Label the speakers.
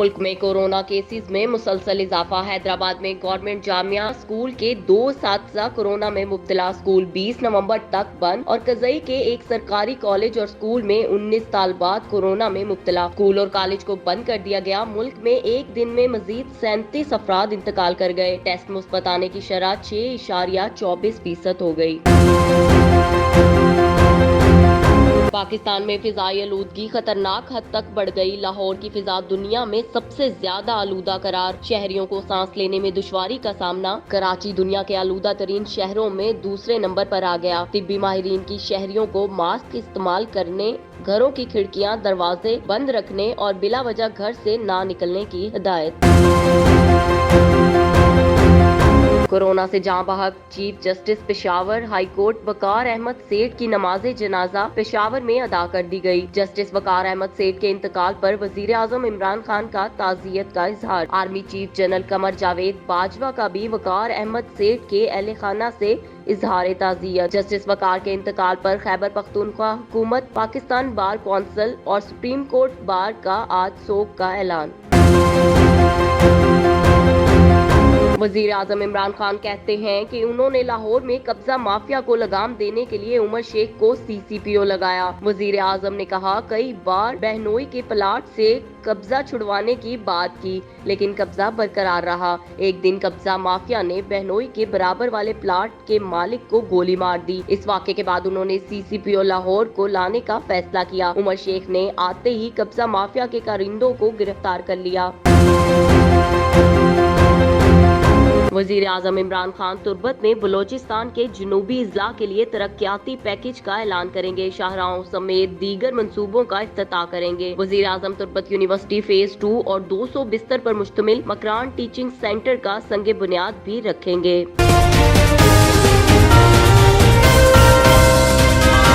Speaker 1: मुल्क में corona cases में मुसलसल इजाफा। हैदराबाद में गवर्नमेंट जामिया स्कूल के 2 असातिज़ा कोरोना में मुब्तला। स्कूल 20 नवंबर तक बंद और कज़ई के एक सरकारी कॉलेज और स्कूल में 19 साल बाद कोरोना में मुब्तला। स्कूल और कॉलेज को बंद कर दिया गया। मुल्क में एक दिन में मजीद 37 अफराद इंतकाल कर गए। टेस्ट मुस्बत आने की शरह 6.24% हो गई। पाकिस्तान में फिजाई आलूदगी खतरनाक हद तक बढ़ गई। लाहौर की फिजा दुनिया में सबसे ज्यादा आलूदा करार। शहरियों को सांस लेने में दुश्वारी का सामना। कराची दुनिया के आलूदा तरीन शहरों में दूसरे नंबर पर आ गया। तिब्बी माहिरीन की शहरियों को मास्क इस्तेमाल करने, घरों की खिड़कियां दरवाजे बंद रखने और बिला वजह घर से ना निकलने की हिदायत। कोरोना से जाँ बहक chief justice Peshawar high court Waqar Ahmad Seth की नमाज जनाजा पेशावर में अदा कर दी गई। जस्टिस वकार अहमद सेठ के इंतकाल पर वजीर आजम इमरान खान का ताज़ियत का इजहार। Army chief general Qamar Javed Bajwa का भी वकार अहमद सेठ के अहले खाना से इजहार ताज़ियत। जस्टिस वकार के इंतकाल पर खैबर पख्तूनख्वा हुकूमत, पाकिस्तान बार कौंसिल और सुप्रीम कोर्ट बार का आज सोग का ऐलान। वजीर आजम इमरान खान कहते हैं कि उन्होंने लाहौर में कब्जा माफिया को लगाम देने के लिए उमर शेख को CCPO लगाया। वजीर आजम ने कहा, कई बार बहनोई के प्लाट से कब्जा छुड़वाने की बात की, लेकिन कब्जा बरकरार रहा। एक दिन कब्जा माफिया ने बहनोई के बराबर वाले प्लाट के मालिक को गोली मार दी। इस वाक़े के बाद उन्होंने CCPO लाहौर को लाने का फैसला किया। उमर शेख ने आते ही कब्जा माफिया के कारिंदों को गिरफ्तार कर लिया। वजीर आजम इमरान खान तुर्बत में बलोचिस्तान के जनूबी अजला के लिए तरक्याती पैकेज का ऐलान करेंगे। शाहराहों समेत दीगर मंसूबों का इफ्तिताह करेंगे। वजीर आजम तुर्बत यूनिवर्सिटी फेज 2 और 200 बिस्तर पर मुश्तमिल मकरान टीचिंग सेंटर का संगे बुनियाद भी रखेंगे।